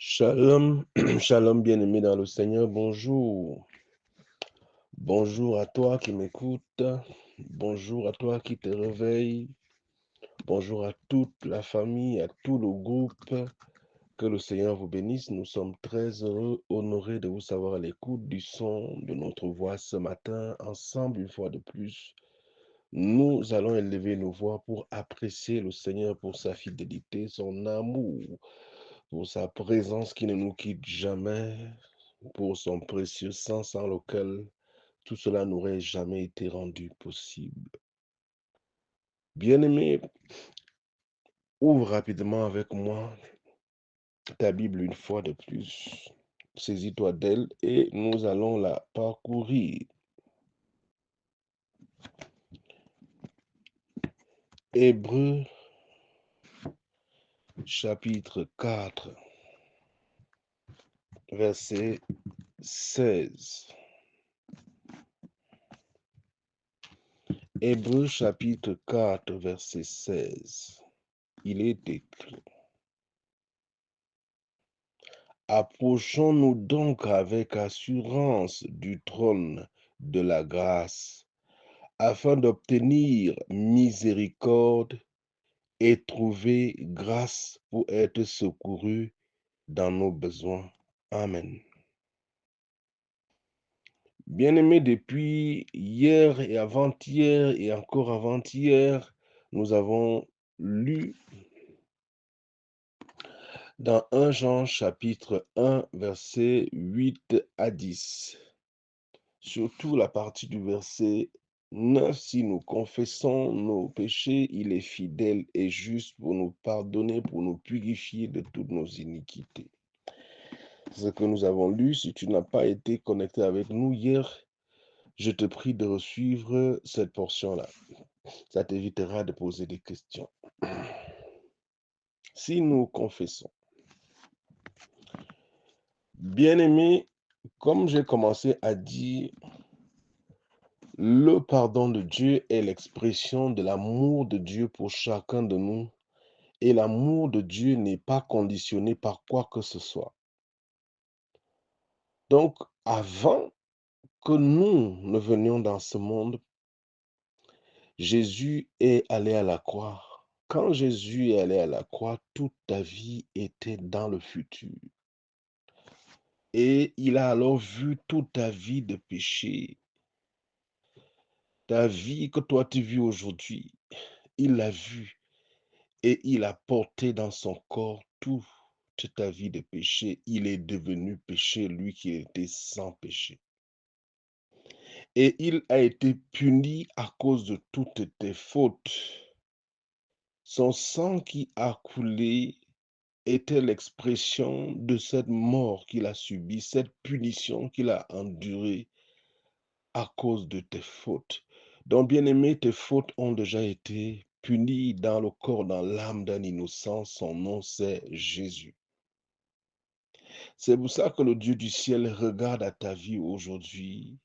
Shalom, shalom bien-aimé dans le Seigneur, bonjour. Bonjour à toi qui m'écoute, bonjour à toi qui te réveille, bonjour à toute la famille, à tout le groupe. Que le Seigneur vous bénisse. Nous sommes très heureux, honorés de vous savoir à l'écoute du son de notre voix ce matin. Ensemble, une fois de plus, nous allons élever nos voix pour apprécier le Seigneur pour sa fidélité, son amour, pour sa présence qui ne nous quitte jamais, pour son précieux sang sans lequel tout cela n'aurait jamais été rendu possible. Bien-aimé, ouvre rapidement avec moi ta Bible une fois de plus. Saisis-toi d'elle et nous allons la parcourir. Hébreux chapitre 4, verset 16. Hébreux chapitre 4, verset 16. Il est écrit: Approchons-nous donc avec assurance du trône de la grâce, afin d'obtenir miséricorde et trouver grâce pour être secourus dans nos besoins. Amen. Bien-aimés, depuis hier et avant-hier et encore avant-hier, nous avons lu dans 1 Jean chapitre 1, versets 8 à 10. Surtout la partie du verset 9, si nous confessons nos péchés, il est fidèle et juste pour nous pardonner, pour nous purifier de toutes nos iniquités. Ce que nous avons lu, si tu n'as pas été connecté avec nous hier, je te prie de suivre cette portion-là. Ça t'évitera de poser des questions. Si nous confessons, bien-aimés, comme j'ai commencé à dire, le pardon de Dieu est l'expression de l'amour de Dieu pour chacun de nous, et l'amour de Dieu n'est pas conditionné par quoi que ce soit. Donc, avant que nous ne venions dans ce monde, Jésus est allé à la croix. Quand Jésus est allé à la croix, toute ta vie était dans le futur. Et il a alors vu toute ta vie de péché. Ta vie que toi tu vis aujourd'hui, il l'a vue et il a porté dans son corps toute ta vie de péché. Il est devenu péché, lui qui était sans péché. Et il a été puni à cause de toutes tes fautes. Son sang qui a coulé était l'expression de cette mort qu'il a subie, cette punition qu'il a endurée à cause de tes fautes. Donc, bien-aimé, tes fautes ont déjà été punies dans le corps, dans l'âme d'un innocent. Son nom, c'est Jésus. C'est pour ça que le Dieu du ciel regarde à ta vie aujourd'hui.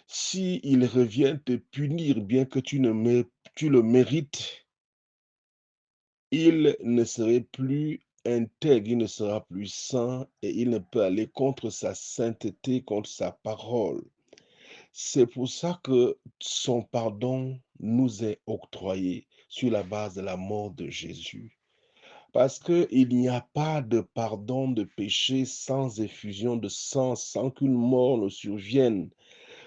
Si il revient te punir, bien que tu le mérites, il ne serait plus intègre, il ne sera plus saint et il ne peut aller contre sa sainteté, contre sa parole. C'est pour ça que son pardon nous est octroyé sur la base de la mort de Jésus. Parce qu'il n'y a pas de pardon de péché sans effusion de sang, sans qu'une mort ne survienne.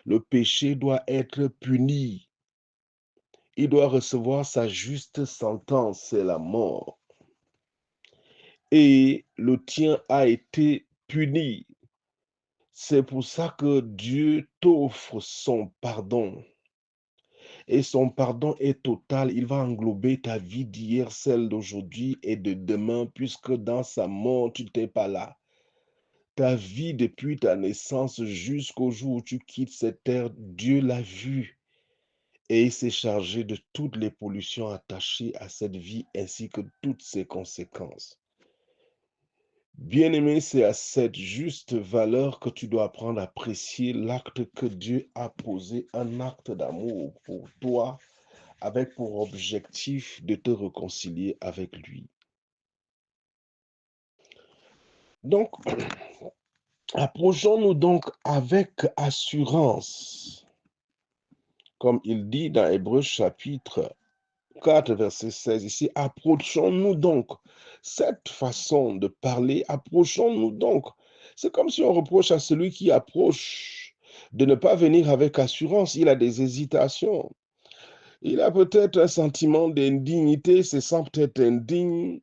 Le péché doit être puni. Il doit recevoir sa juste sentence, c'est la mort. Et le tien a été puni. C'est pour ça que Dieu t'offre son pardon. Et son pardon est total. Il va englober ta vie d'hier, celle d'aujourd'hui et de demain, puisque dans sa mort, tu n'étais pas là. Ta vie depuis ta naissance jusqu'au jour où tu quittes cette terre, Dieu l'a vue. Et il s'est chargé de toutes les pollutions attachées à cette vie ainsi que toutes ses conséquences. Bien-aimé, c'est à cette juste valeur que tu dois apprendre à apprécier l'acte que Dieu a posé, un acte d'amour pour toi, avec pour objectif de te réconcilier avec lui. Donc, approchons-nous donc avec assurance, comme il dit dans Hébreux chapitre 4, verset 16 ici, approchons-nous donc. Cette façon de parler, approchons-nous donc. C'est comme si on reproche à celui qui approche de ne pas venir avec assurance. Il a des hésitations. Il a peut-être un sentiment d'indignité, il se sent peut-être indigne,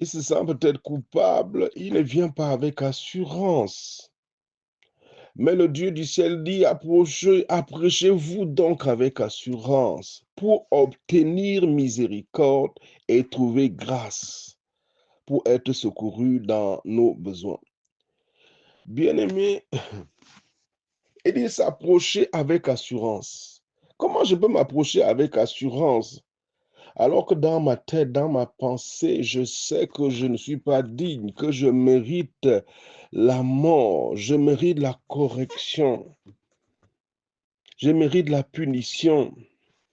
il se sent peut-être coupable. Il ne vient pas avec assurance. Mais le Dieu du ciel dit, approchez-vous donc avec assurance pour obtenir miséricorde et trouver grâce pour être secouru dans nos besoins. Bien-aimé, il dit s'approcher avec assurance. Comment je peux m'approcher avec assurance alors que dans ma tête, dans ma pensée, je sais que je ne suis pas digne, que je mérite la mort, je mérite la correction. Je mérite la punition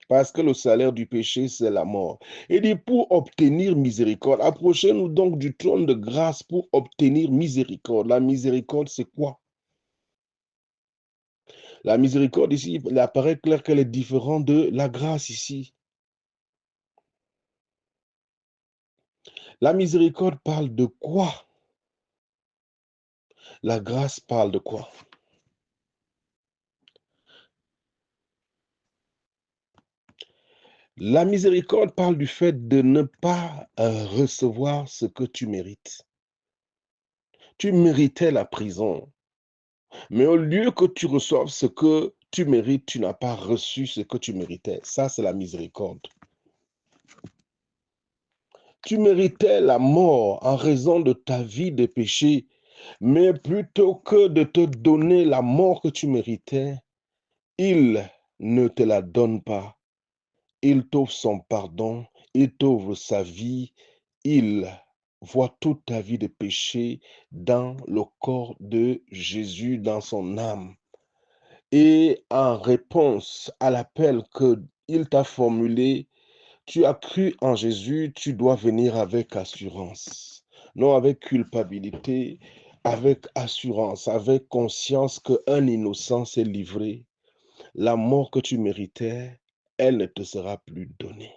parce que le salaire du péché, c'est la mort. Il dit, pour obtenir miséricorde, approchez-nous donc du trône de grâce pour obtenir miséricorde. La miséricorde, c'est quoi? La miséricorde ici, il apparaît clair qu'elle est différente de la grâce ici. La miséricorde parle de quoi? La grâce parle de quoi? La miséricorde parle du fait de ne pas recevoir ce que tu mérites. Tu méritais la prison. Mais au lieu que tu reçoives ce que tu mérites, tu n'as pas reçu ce que tu méritais. Ça, c'est la miséricorde. Tu méritais la mort en raison de ta vie de péché, mais plutôt que de te donner la mort que tu méritais, il ne te la donne pas. Il t'offre son pardon, il t'offre sa vie, il voit toute ta vie de péché dans le corps de Jésus, dans son âme. Et en réponse à l'appel qu'il t'a formulé, tu as cru en Jésus, tu dois venir avec assurance, non avec culpabilité, avec assurance, avec conscience qu'un innocent s'est livré. La mort que tu méritais, elle ne te sera plus donnée.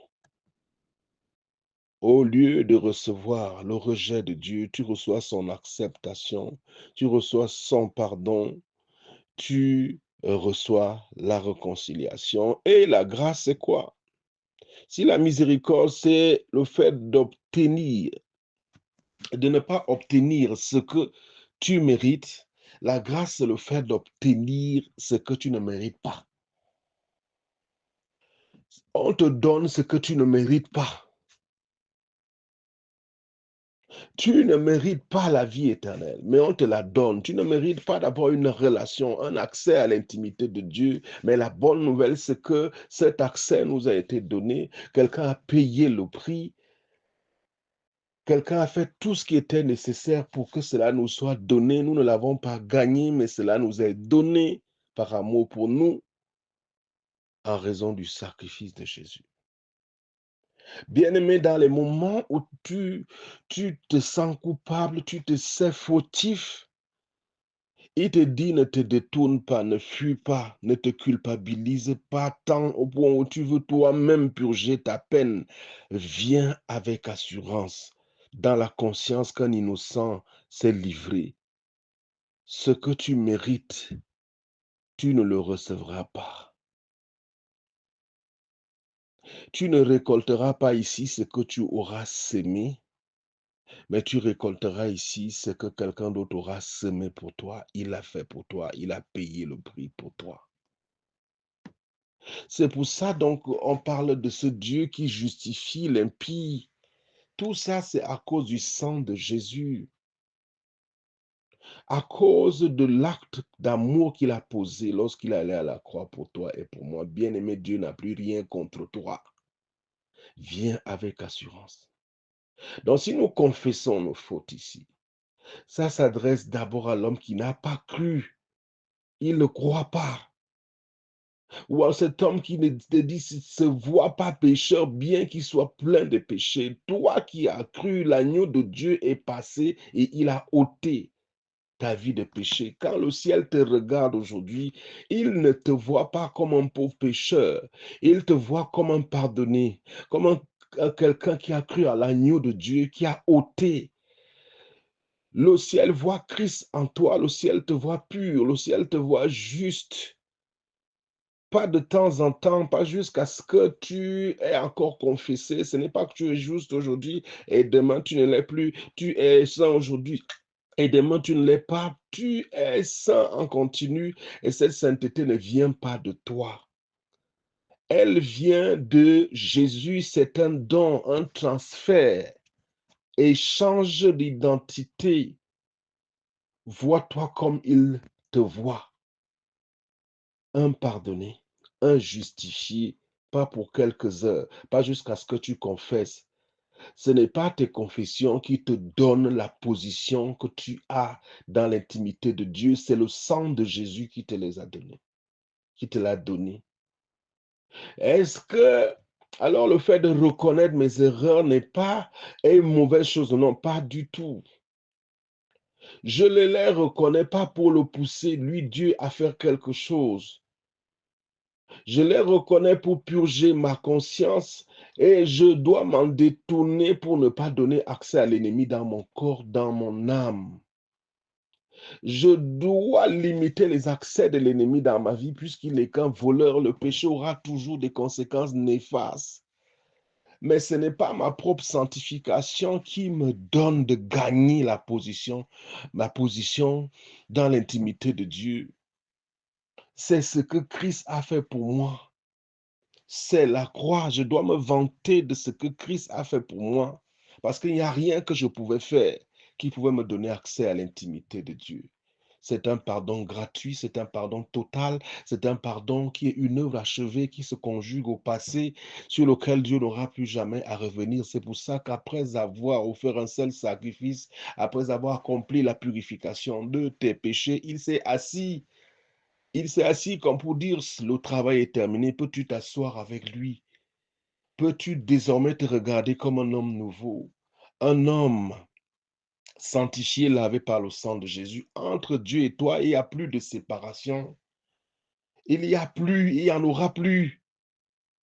Au lieu de recevoir le rejet de Dieu, tu reçois son acceptation, tu reçois son pardon, tu reçois la réconciliation. Et la grâce, c'est quoi? Si la miséricorde, c'est le fait d'obtenir, de ne pas obtenir ce que tu mérites, la grâce, c'est le fait d'obtenir ce que tu ne mérites pas. On te donne ce que tu ne mérites pas. Tu ne mérites pas la vie éternelle, mais on te la donne. Tu ne mérites pas d'avoir une relation, un accès à l'intimité de Dieu, mais la bonne nouvelle, c'est que cet accès nous a été donné. Quelqu'un a payé le prix. Quelqu'un a fait tout ce qui était nécessaire pour que cela nous soit donné. Nous ne l'avons pas gagné, mais cela nous est donné par amour pour nous en raison du sacrifice de Jésus. Bien-aimé, dans les moments où tu te sens coupable, tu te sais fautif, il te dit ne te détourne pas, ne fuis pas, ne te culpabilise pas tant au point où tu veux toi-même purger ta peine. Viens avec assurance, dans la conscience qu'un innocent s'est livré. Ce que tu mérites, tu ne le recevras pas. Tu ne récolteras pas ici ce que tu auras sémé, mais tu récolteras ici ce que quelqu'un d'autre aura semé pour toi. Il l'a fait pour toi, il a payé le prix pour toi. C'est pour ça donc on parle de ce Dieu qui justifie l'impie. Tout ça, c'est à cause du sang de Jésus, à cause de l'acte d'amour qu'il a posé lorsqu'il allait à la croix pour toi et pour moi. Bien-aimé, Dieu n'a plus rien contre toi. Viens avec assurance. Donc, si nous confessons nos fautes ici, ça s'adresse d'abord à l'homme qui n'a pas cru. Il ne croit pas. Ou à cet homme qui ne te dit, se voit pas pécheur, bien qu'il soit plein de péchés. Toi qui as cru, l'agneau de Dieu est passé et il a ôté ta vie de péché. Quand le ciel te regarde aujourd'hui, il ne te voit pas comme un pauvre pécheur. Il te voit comme un pardonné, comme quelqu'un qui a cru à l'agneau de Dieu, qui a ôté. Le ciel voit Christ en toi, le ciel te voit pur, le ciel te voit juste. Pas de temps en temps, pas jusqu'à ce que tu aies encore confessé. Ce n'est pas que tu es juste aujourd'hui et demain tu ne l'es plus. Tu es saint aujourd'hui et demain tu ne l'es pas. Tu es saint en continu et cette sainteté ne vient pas de toi. Elle vient de Jésus. C'est un don, un transfert. Échange d'identité. Vois-toi comme il te voit. Un pardonné, un justifié, pas pour quelques heures, pas jusqu'à ce que tu confesses. Ce n'est pas tes confessions qui te donnent la position que tu as dans l'intimité de Dieu, c'est le sang de Jésus qui te les a donnés, qui te l'a donné. Est-ce que alors le fait de reconnaître mes erreurs n'est pas une mauvaise chose? Non, pas du tout. Je ne les reconnais pas pour le pousser, lui, Dieu, à faire quelque chose. Je les reconnais pour purger ma conscience et je dois m'en détourner pour ne pas donner accès à l'ennemi dans mon corps, dans mon âme. Je dois limiter les accès de l'ennemi dans ma vie puisqu'il n'est qu'un voleur. Le péché aura toujours des conséquences néfastes. Mais ce n'est pas ma propre sanctification qui me donne de gagner ma position dans l'intimité de Dieu. C'est ce que Christ a fait pour moi. C'est la croix. Je dois me vanter de ce que Christ a fait pour moi. Parce qu'il n'y a rien que je pouvais faire qui pouvait me donner accès à l'intimité de Dieu. C'est un pardon gratuit, c'est un pardon total, c'est un pardon qui est une œuvre achevée, qui se conjugue au passé, sur lequel Dieu n'aura plus jamais à revenir. C'est pour ça qu'après avoir offert un seul sacrifice, après avoir accompli la purification de tes péchés, il s'est assis comme pour dire, le travail est terminé, peux-tu t'asseoir avec lui? Peux-tu désormais te regarder comme un homme nouveau, un homme sanctifié, lavé par le sang de Jésus? Entre Dieu et toi, il n'y a plus de séparation. Il n'y a plus, il n'y en aura plus.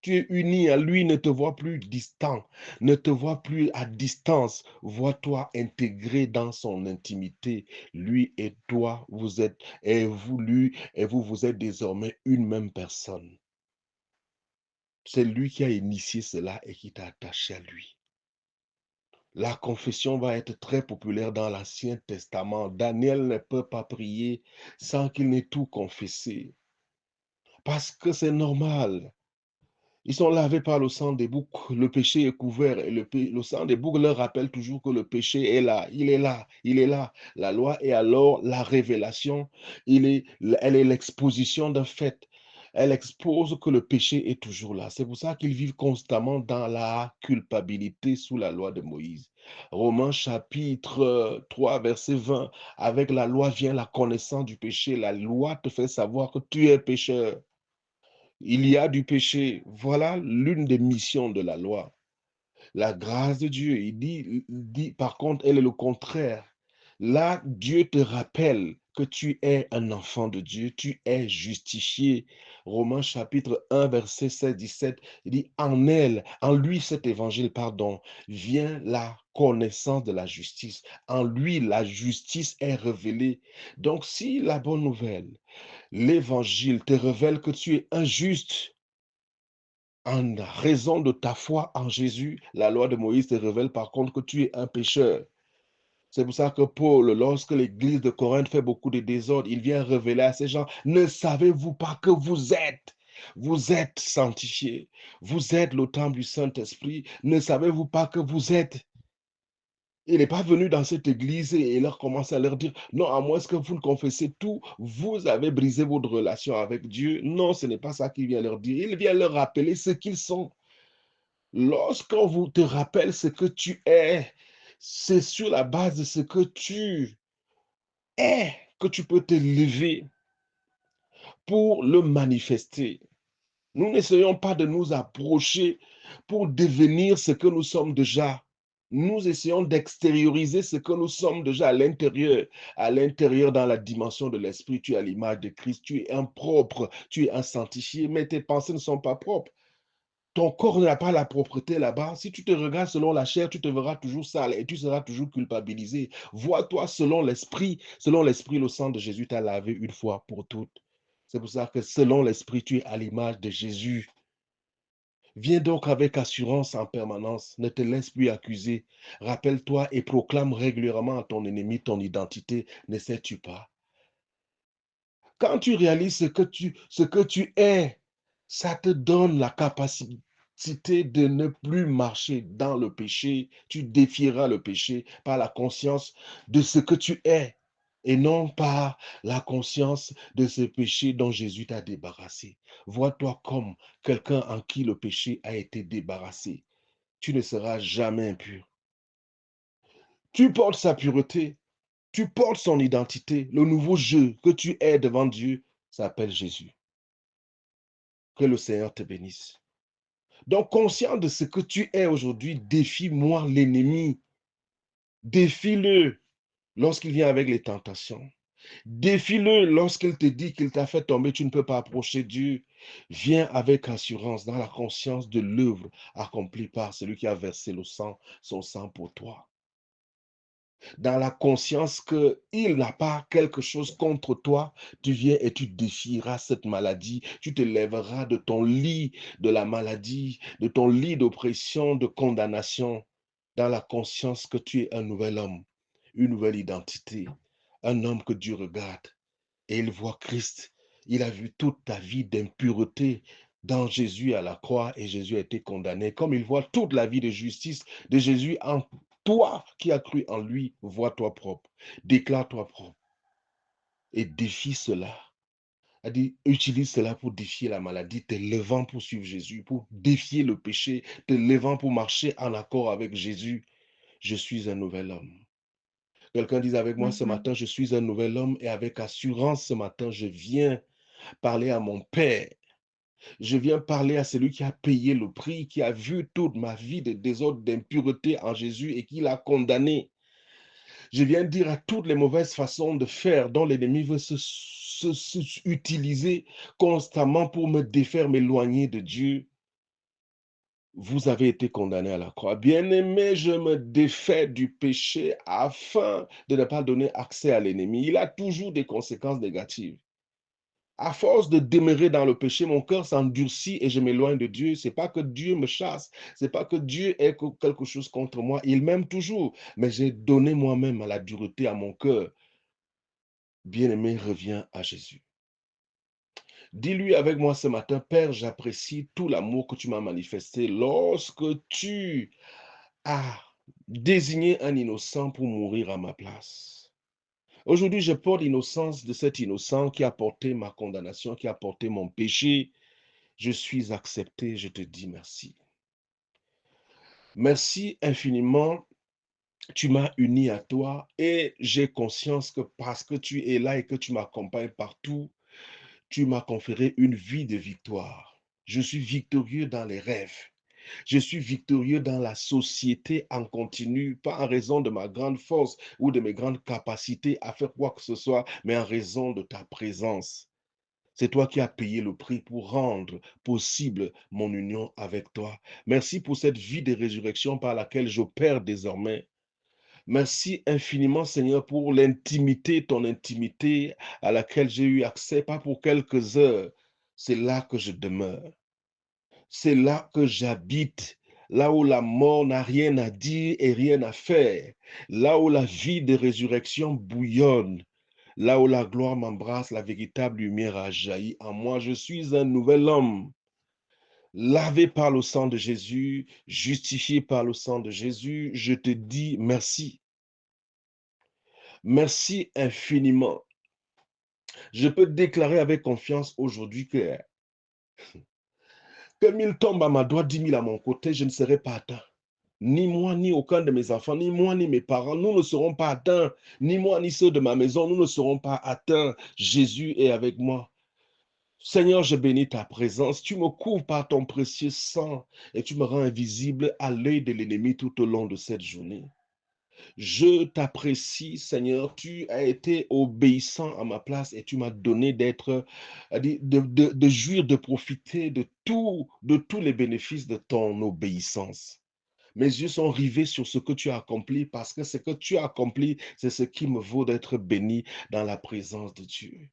Tu es uni à lui, ne te vois plus distant, ne te vois plus à distance. Vois-toi intégré dans son intimité. Lui et toi, vous êtes, et vous, lui, et vous êtes désormais une même personne. C'est lui qui a initié cela et qui t'a attaché à lui. La confession va être très populaire dans l'Ancien Testament. Daniel ne peut pas prier sans qu'il n'ait tout confessé. Parce que c'est normal. Ils sont lavés par le sang des boucs. Le péché est couvert et le sang des boucs leur rappelle toujours que le péché est là. Il est là. Il est là. La loi est alors la révélation. Elle est l'exposition d'un fait. Elle expose que le péché est toujours là. C'est pour ça qu'ils vivent constamment dans la culpabilité sous la loi de Moïse. Romains chapitre 3, verset 20. Avec la loi vient la connaissance du péché. La loi te fait savoir que tu es pécheur. Il y a du péché. Voilà l'une des missions de la loi. La grâce de Dieu, il dit par contre, elle est le contraire. Là, Dieu te rappelle que tu es un enfant de Dieu, tu es justifié. Romains chapitre 1, verset 16-17, il dit, en elle, en lui, cet évangile, pardon, vient la connaissance de la justice. En lui, la justice est révélée. Donc, si la bonne nouvelle, l'évangile te révèle que tu es injuste, en raison de ta foi en Jésus, la loi de Moïse te révèle par contre que tu es un pécheur. C'est pour ça que Paul, lorsque l'église de Corinthe fait beaucoup de désordre, il vient révéler à ces gens, ne savez-vous pas que vous êtes sanctifiés, vous êtes le temple du Saint-Esprit, ne savez-vous pas que vous êtes. Il n'est pas venu dans cette église et il a commencé à leur dire, non, à moins que vous ne confessez tout, vous avez brisé votre relation avec Dieu. Non, ce n'est pas ça qu'il vient leur dire. Il vient leur rappeler ce qu'ils sont. Lorsqu'on vous te rappelle ce que tu es, c'est sur la base de ce que tu es que tu peux te lever pour le manifester. Nous n'essayons pas de nous approcher pour devenir ce que nous sommes déjà. Nous essayons d'extérioriser ce que nous sommes déjà à l'intérieur. À l'intérieur, dans la dimension de l'esprit, tu es à l'image de Christ, tu es impropre, tu es un sanctifié, mais tes pensées ne sont pas propres. Ton corps n'a pas la propreté là-bas. Si tu te regardes selon la chair, tu te verras toujours sale et tu seras toujours culpabilisé. Vois-toi selon l'esprit. Selon l'esprit, le sang de Jésus t'a lavé une fois pour toutes. C'est pour ça que selon l'esprit, tu es à l'image de Jésus. Viens donc avec assurance en permanence. Ne te laisse plus accuser. Rappelle-toi et proclame régulièrement à ton ennemi ton identité. Ne sais-tu pas? Quand tu réalises ce que tu es, ça te donne la capacité de ne plus marcher dans le péché. Tu défieras le péché par la conscience de ce que tu es et non par la conscience de ce péché dont Jésus t'a débarrassé. Vois-toi comme quelqu'un en qui le péché a été débarrassé. Tu ne seras jamais impur. Tu portes sa pureté, tu portes son identité. Le nouveau jeu que tu es devant Dieu s'appelle Jésus. Que le Seigneur te bénisse. Donc, conscient de ce que tu es aujourd'hui, défie-moi l'ennemi. Défie-le lorsqu'il vient avec les tentations. Défie-le lorsqu'il te dit qu'il t'a fait tomber, tu ne peux pas approcher Dieu. Viens avec assurance dans la conscience de l'œuvre accomplie par celui qui a versé le sang, son sang pour toi. Dans la conscience qu'il n'a pas quelque chose contre toi, tu viens et tu défieras cette maladie, tu te lèveras de ton lit de la maladie, de ton lit d'oppression, de condamnation, dans la conscience que tu es un nouvel homme, une nouvelle identité, un homme que Dieu regarde et il voit Christ. Il a vu toute ta vie d'impureté dans Jésus à la croix et Jésus a été condamné. Comme il voit toute la vie de justice de Jésus en toi qui as cru en lui, vois-toi propre, déclare-toi propre et défie cela. A dit, utilise cela pour défier la maladie, te levant pour suivre Jésus, pour défier le péché, te levant pour marcher en accord avec Jésus. Je suis un nouvel homme. Quelqu'un dit avec moi ce matin, je suis un nouvel homme et avec assurance ce matin, je viens parler à mon Père. Je viens parler à celui qui a payé le prix, qui a vu toute ma vie de désordre, d'impureté en Jésus et qui l'a condamné. Je viens dire à toutes les mauvaises façons de faire dont l'ennemi veut utiliser constamment pour me défaire, m'éloigner de Dieu. Vous avez été condamné à la croix. Bien-aimé, je me défais du péché afin de ne pas donner accès à l'ennemi. Il a toujours des conséquences négatives. À force de demeurer dans le péché, mon cœur s'endurcit et je m'éloigne de Dieu. C'est pas que Dieu me chasse, c'est pas que Dieu ait quelque chose contre moi. Il m'aime toujours, mais j'ai donné moi-même à la dureté à mon cœur. Bien-aimé, reviens à Jésus. Dis-lui avec moi ce matin, Père, j'apprécie tout l'amour que tu m'as manifesté lorsque tu as désigné un innocent pour mourir à ma place. Aujourd'hui, je porte l'innocence de cet innocent qui a porté ma condamnation, qui a porté mon péché. Je suis accepté, je te dis merci. Merci infiniment, tu m'as uni à toi et j'ai conscience que parce que tu es là et que tu m'accompagnes partout, tu m'as conféré une vie de victoire. Je suis victorieux dans les rêves. Je suis victorieux dans la société en continu, pas en raison de ma grande force ou de mes grandes capacités à faire quoi que ce soit, mais en raison de ta présence. C'est toi qui as payé le prix pour rendre possible mon union avec toi. Merci pour cette vie de résurrection par laquelle j'opère désormais. Merci infiniment, Seigneur, pour l'intimité, ton intimité à laquelle j'ai eu accès, pas pour quelques heures. C'est là que je demeure. C'est là que j'habite. Là où la mort n'a rien à dire et rien à faire. Là où la vie de résurrection bouillonne. Là où la gloire m'embrasse, la véritable lumière a jailli en moi. Je suis un nouvel homme, lavé par le sang de Jésus, justifié par le sang de Jésus. Je te dis merci. Merci infiniment. Je peux déclarer avec confiance aujourd'hui que 1000 tombent à ma droite, 10 000 à mon côté, je ne serai pas atteint. Ni moi, ni aucun de mes enfants, ni moi, ni mes parents, nous ne serons pas atteints. Ni moi, ni ceux de ma maison, nous ne serons pas atteints. Jésus est avec moi. Seigneur, je bénis ta présence. Tu me couvres par ton précieux sang et tu me rends invisible à l'œil de l'ennemi tout au long de cette journée. Je t'apprécie, Seigneur. Tu as été obéissant à ma place et tu m'as donné d'être, de jouir, de profiter de tous les bénéfices de ton obéissance. Mes yeux sont rivés sur ce que tu as accompli parce que ce que tu as accompli, c'est ce qui me vaut d'être béni dans la présence de Dieu.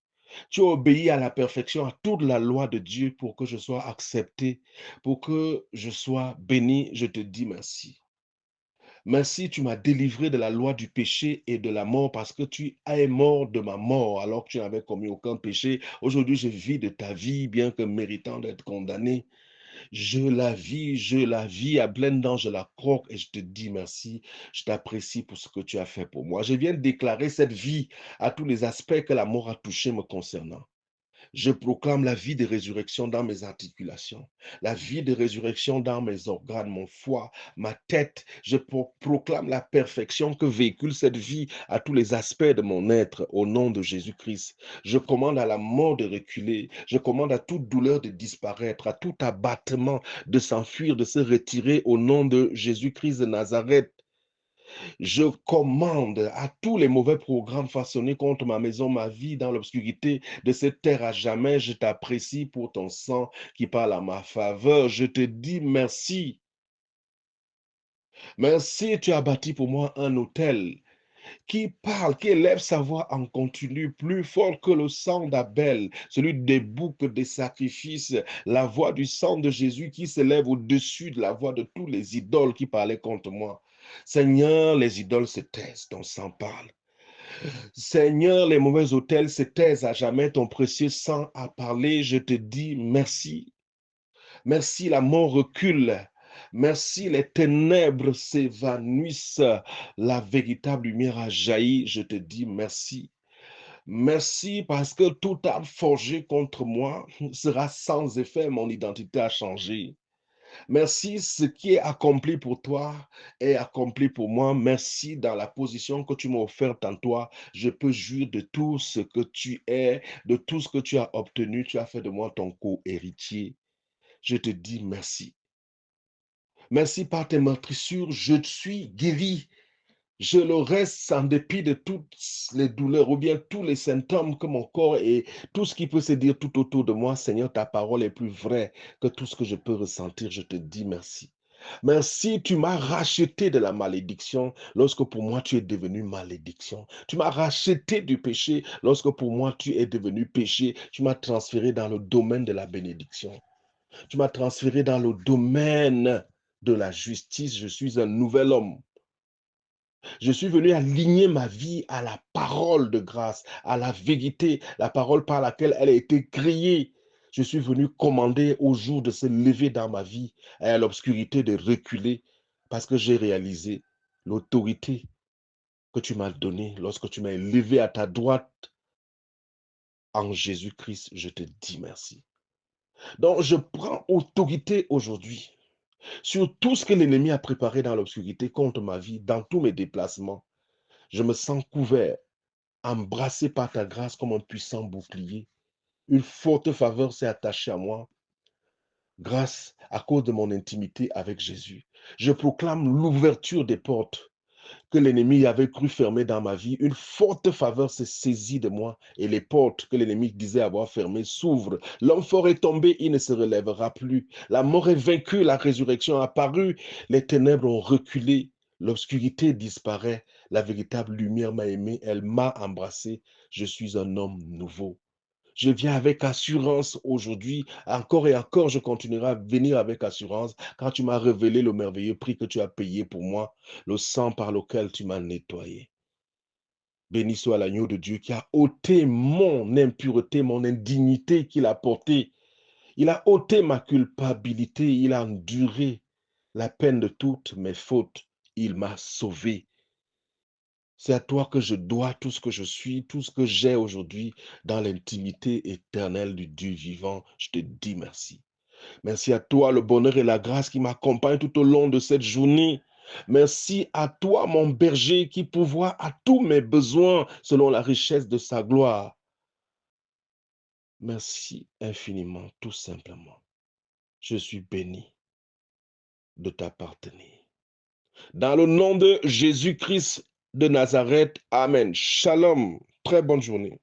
Tu as obéi à la perfection, à toute la loi de Dieu pour que je sois accepté, pour que je sois béni. Je te dis merci. Merci, tu m'as délivré de la loi du péché et de la mort parce que tu es mort de ma mort alors que tu n'avais commis aucun péché. Aujourd'hui, je vis de ta vie, bien que méritant d'être condamné. Je la vis à pleines dents, je la croque et je te dis merci. Je t'apprécie pour ce que tu as fait pour moi. Je viens de déclarer cette vie à tous les aspects que la mort a touchés me concernant. Je proclame la vie de résurrection dans mes articulations, la vie de résurrection dans mes organes, mon foie, ma tête. Je proclame la perfection que véhicule cette vie à tous les aspects de mon être au nom de Jésus-Christ. Je commande à la mort de reculer. Je commande à toute douleur de disparaître, à tout abattement de s'enfuir, de se retirer au nom de Jésus-Christ de Nazareth. Je commande à tous les mauvais programmes façonnés contre ma maison, ma vie dans l'obscurité de cette terre à jamais. Je t'apprécie pour ton sang qui parle à ma faveur. Je te dis merci. Merci, tu as bâti pour moi un autel qui parle, qui élève sa voix en continu, plus fort que le sang d'Abel, celui des boucs des sacrifices, la voix du sang de Jésus qui s'élève au-dessus de la voix de tous les idoles qui parlaient contre moi. Seigneur, les idoles se taisent, ton sang parle. Seigneur, les mauvais autels se taisent à jamais, ton précieux sang a parlé. Je te dis merci. Merci, la mort recule. Merci, les ténèbres s'évanouissent. La véritable lumière a jailli. Je te dis merci. Merci parce que toute arme forgée contre moi sera sans effet. Mon identité a changé. Merci, ce qui est accompli pour toi est accompli pour moi. Merci dans la position que tu m'as offerte en toi. Je peux jouir de tout ce que tu es, de tout ce que tu as obtenu. Tu as fait de moi ton co-héritier. Je te dis merci. Merci par tes meurtrissures, je suis guéri. Je le reste en dépit de toutes les douleurs ou bien tous les symptômes que mon corps et tout ce qui peut se dire tout autour de moi. Seigneur, ta parole est plus vraie que tout ce que je peux ressentir. Je te dis merci. Merci, tu m'as racheté de la malédiction lorsque pour moi tu es devenu malédiction. Tu m'as racheté du péché lorsque pour moi tu es devenu péché. Tu m'as transféré dans le domaine de la bénédiction. Tu m'as transféré dans le domaine de la justice. Je suis un nouvel homme. Je suis venu aligner ma vie à la parole de grâce, à la vérité, la parole par laquelle elle a été créée. Je suis venu commander au jour de se lever dans ma vie et à l'obscurité de reculer parce que j'ai réalisé l'autorité que tu m'as donnée lorsque tu m'as élevé à ta droite en Jésus-Christ. Je te dis merci. Donc, je prends autorité aujourd'hui sur tout ce que l'ennemi a préparé dans l'obscurité contre ma vie, dans tous mes déplacements. Je me sens couvert, embrassé par ta grâce comme un puissant bouclier. Une forte faveur s'est attachée à moi grâce à cause de mon intimité avec Jésus. Je proclame l'ouverture des portes que l'ennemi avait cru fermer dans ma vie. Une forte faveur s'est saisie de moi et les portes que l'ennemi disait avoir fermées s'ouvrent. L'homme fort est tombé, il ne se relèvera plus. La mort est vaincue, la résurrection a apparu. Les ténèbres ont reculé, l'obscurité disparaît. La véritable lumière m'a aimé, elle m'a embrassé. Je suis un homme nouveau. Je viens avec assurance aujourd'hui. Encore et encore, je continuerai à venir avec assurance car tu m'as révélé le merveilleux prix que tu as payé pour moi, le sang par lequel tu m'as nettoyé. Béni soit l'agneau de Dieu qui a ôté mon impureté, mon indignité qu'il a portée. Il a ôté ma culpabilité, il a enduré la peine de toutes mes fautes. Il m'a sauvé. C'est à toi que je dois tout ce que je suis, tout ce que j'ai aujourd'hui dans l'intimité éternelle du Dieu vivant. Je te dis merci. Merci à toi, le bonheur et la grâce qui m'accompagnent tout au long de cette journée. Merci à toi, mon berger, qui pourvoit à tous mes besoins selon la richesse de sa gloire. Merci infiniment, tout simplement. Je suis béni de t'appartenir. Dans le nom de Jésus-Christ de Nazareth, Amen. Shalom. Très bonne journée.